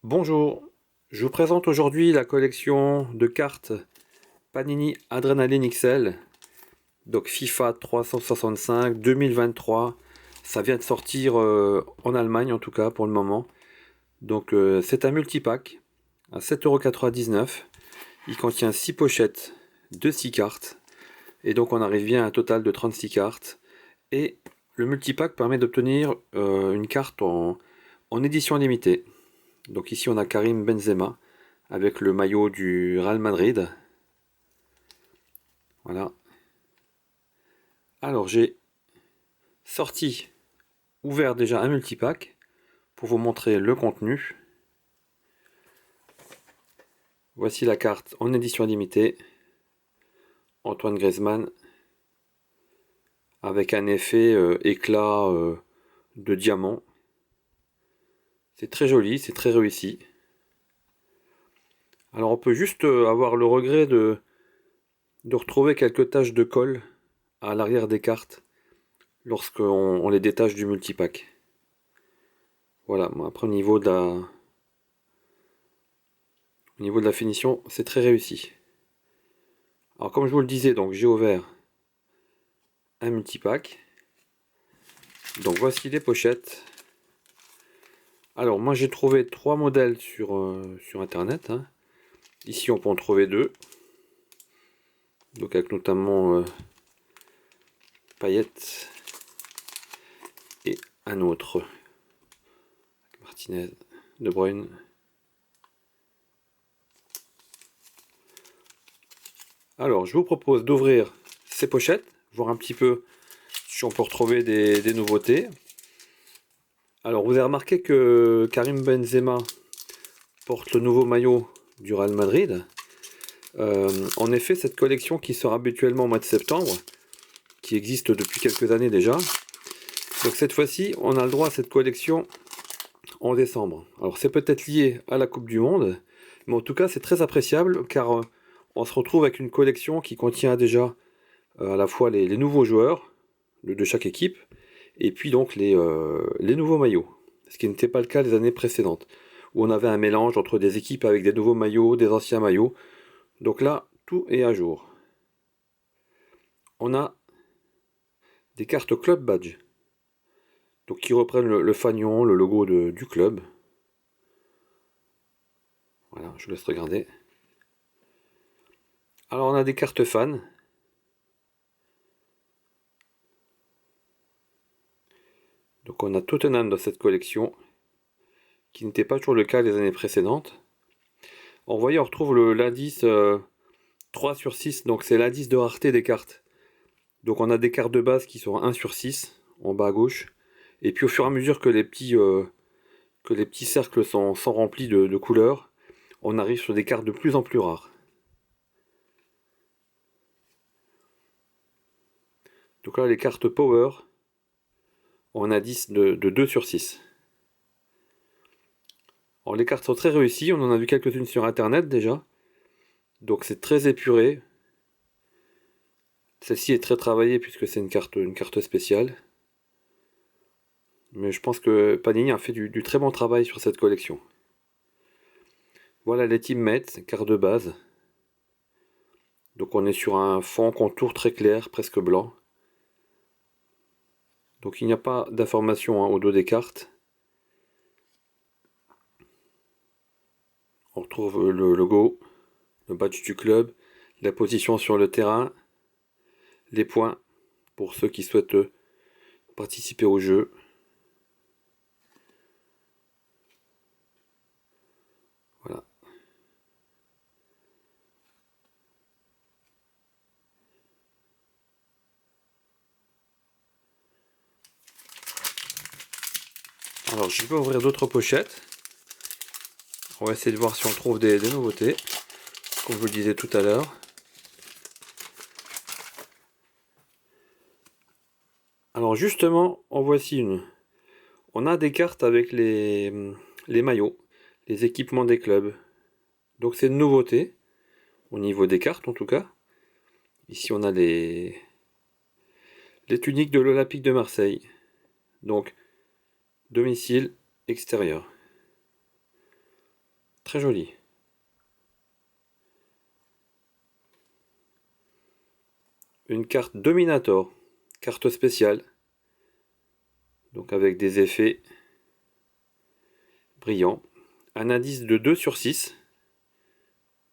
Bonjour, je vous présente aujourd'hui la collection de cartes Panini Adrenaline XL, donc FIFA 365 2023. Ça vient de sortir en Allemagne en tout cas pour le moment. Donc c'est un multipack à 7,99 €. Il contient 6 pochettes de 6 cartes. Et donc on arrive bien à un total de 36 cartes. Et le multipack permet d'obtenir une carte en édition limitée. Donc ici on a Karim Benzema avec le maillot du Real Madrid. Voilà. Alors j'ai sorti, ouvert déjà un multipack pour vous montrer le contenu. Voici la carte en édition limitée. Antoine Griezmann avec un effet éclat de diamant. C'est très joli, c'est très réussi. Alors on peut juste avoir le regret de retrouver quelques taches de colle à l'arrière des cartes lorsqu'on on les détache du multipack. Voilà, après au niveau de la finition, c'est très réussi. Alors comme je vous le disais, donc j'ai ouvert un multipack. Donc voici les pochettes. Alors moi j'ai trouvé trois modèles sur internet, hein. Ici on peut en trouver deux. Donc avec notamment Payet et un autre. Martinez, De Bruyne. Alors je vous propose d'ouvrir ces pochettes, voir un petit peu si on peut retrouver des nouveautés. Alors vous avez remarqué que Karim Benzema porte le nouveau maillot du Real Madrid. En effet, cette collection qui sort habituellement au mois de septembre, qui existe depuis quelques années déjà, donc cette fois-ci, on a le droit à cette collection en décembre. Alors c'est peut-être lié à la Coupe du Monde, mais en tout cas c'est très appréciable car on se retrouve avec une collection qui contient déjà à la fois les nouveaux joueurs de chaque équipe et puis donc les nouveaux maillots. Ce qui n'était pas le cas les années précédentes, où on avait un mélange entre des équipes avec des nouveaux maillots, des anciens maillots. Donc là, tout est à jour. On a des cartes Club Badge, donc qui reprennent le fanion, le logo du club. Voilà, je vous laisse regarder. Alors on a des cartes fans. Donc on a Tottenham dans cette collection, qui n'était pas toujours le cas les années précédentes. En voyant, on retrouve l'indice 3 sur 6, donc c'est l'indice de rareté des cartes. Donc on a des cartes de base qui sont 1 sur 6, en bas à gauche. Et puis au fur et à mesure que les petits cercles sont remplis de couleurs, on arrive sur des cartes de plus en plus rares. Donc là, les cartes Power ont un indice de 2 sur 6. Alors les cartes sont très réussies, on en a vu quelques-unes sur internet déjà. Donc c'est très épuré. Celle-ci est très travaillée puisque c'est une carte spéciale. Mais je pense que Panini a fait du très bon travail sur cette collection. Voilà les teammates, carte de base. Donc on est sur un fond contour très clair, presque blanc. Donc il n'y a pas d'information au dos des cartes. On retrouve le logo, le badge du club, la position sur le terrain, les points pour ceux qui souhaitent participer au jeu. Voilà. Alors je vais ouvrir d'autres pochettes. On va essayer de voir si on trouve des nouveautés, comme je vous le disais tout à l'heure. Alors justement, en voici une. On a des cartes avec les maillots, les équipements des clubs. Donc c'est une nouveauté, au niveau des cartes en tout cas. Ici on a les tuniques de l'Olympique de Marseille. Donc domicile, extérieur. Très joli. Une carte Dominator, carte spéciale. Donc avec des effets brillants. Un indice de 2 sur 6.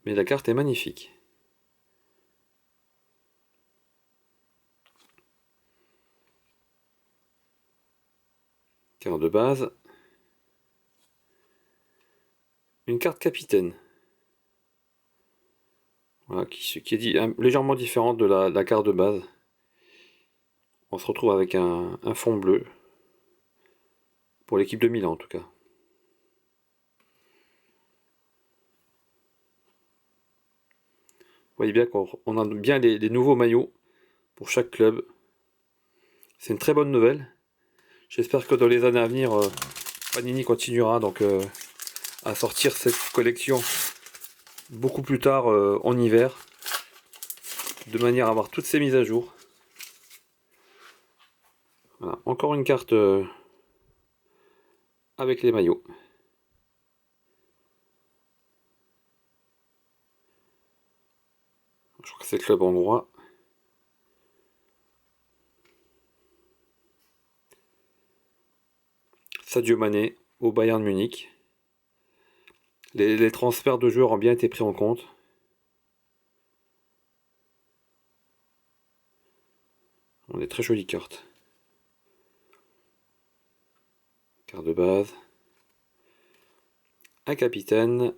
Mais la carte est magnifique. Carte de base. Une carte capitaine. Voilà, qui est légèrement différente de la carte de base. On se retrouve avec un fond bleu. Pour l'équipe de Milan en tout cas. Vous voyez bien qu'on a bien les nouveaux maillots pour chaque club. C'est une très bonne nouvelle. J'espère que dans les années à venir, Panini continuera donc à sortir cette collection beaucoup plus tard en hiver, de manière à avoir toutes ces mises à jour. Voilà, encore une carte avec les maillots. Je crois que c'est le club hongrois. Sadio Mané au Bayern Munich. Les transferts de joueurs ont bien été pris en compte. On a des très jolies cartes. Carte de base. Un capitaine.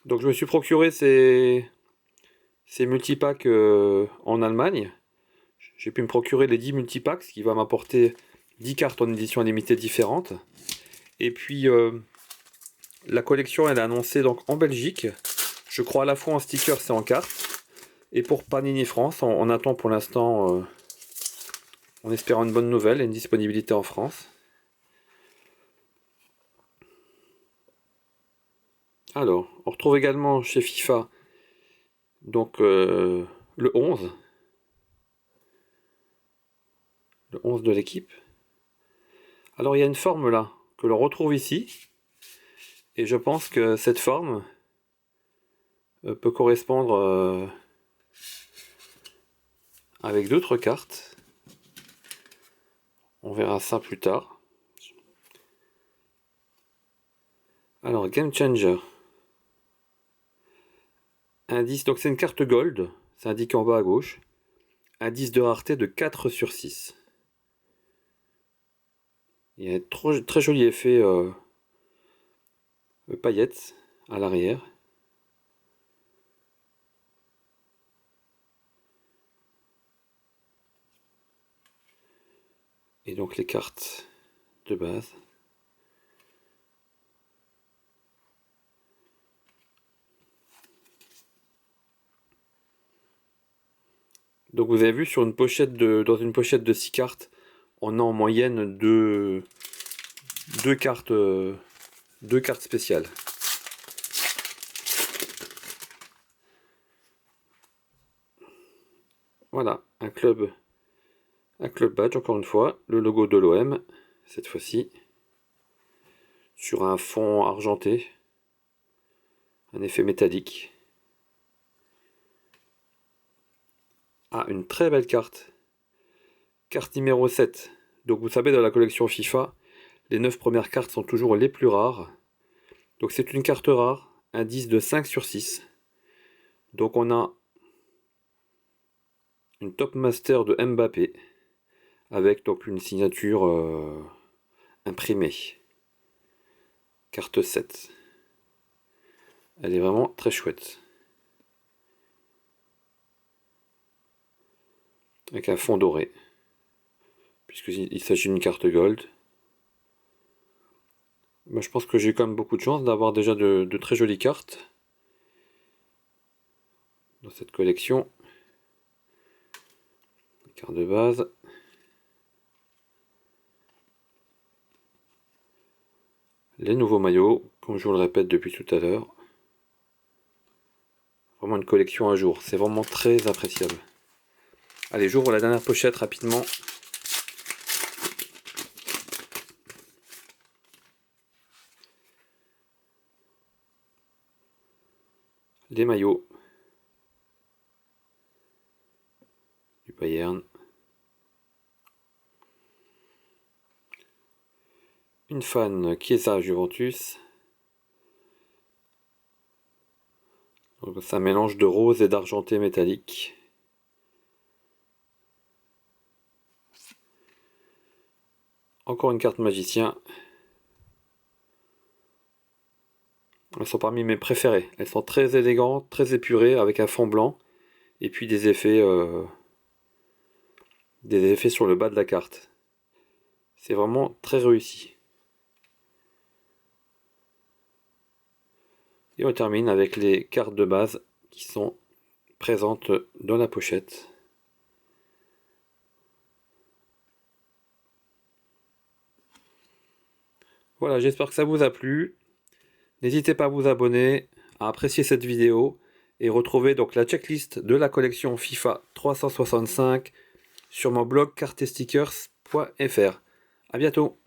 Donc je me suis procuré ces multipacks en Allemagne. J'ai pu me procurer les 10 multipacks, ce qui va m'apporter 10 cartes en édition limitée différentes. Et puis la collection elle est annoncée donc en Belgique. Je crois à la fois en stickers et en cartes. Et pour Panini France, on attend pour l'instant, en espérant une bonne nouvelle et une disponibilité en France. Alors, on retrouve également chez FIFA donc le 11. Le 11 de l'équipe. Alors il y a une forme là que l'on retrouve ici. Et je pense que cette forme peut correspondre avec d'autres cartes. On verra ça plus tard. Alors, Game Changer. Indice, donc c'est une carte gold, c'est indiqué en bas à gauche. Indice de rareté de 4 sur 6. Il y a un très joli effet paillettes à l'arrière. Et donc les cartes de base. Donc vous avez vu sur une pochette dans une pochette de 6 cartes, on a en moyenne deux cartes spéciales. Voilà, un club badge encore une fois, le logo de l'OM cette fois-ci, sur un fond argenté, un effet métallique. Ah, une très belle carte. Carte numéro 7. Donc vous savez, dans la collection FIFA, les 9 premières cartes sont toujours les plus rares. Donc c'est une carte rare, indice de 5 sur 6. Donc on a une Top Master de Mbappé, avec donc une signature imprimée. Carte 7. Elle est vraiment très chouette. Avec un fond doré. Puisqu'il s'agit d'une carte gold. Mais je pense que j'ai quand même beaucoup de chance d'avoir déjà de très jolies cartes dans cette collection. Carte de base. Les nouveaux maillots, comme je vous le répète depuis tout à l'heure. Vraiment une collection à jour, c'est vraiment très appréciable. Allez, j'ouvre la dernière pochette rapidement. les maillots du Bayern. Une fan Chiesa Juventus. Donc c'est un mélange de rose et d'argenté métallique. Encore une carte magicien. Elles sont parmi mes préférées. Elles sont très élégantes, très épurées, avec un fond blanc. Et puis des effets sur le bas de la carte. C'est vraiment très réussi. Et on termine avec les cartes de base qui sont présentes dans la pochette. Voilà, j'espère que ça vous a plu. N'hésitez pas à vous abonner, à apprécier cette vidéo et retrouver donc la checklist de la collection FIFA 365 sur mon blog cartestickers.fr. A bientôt.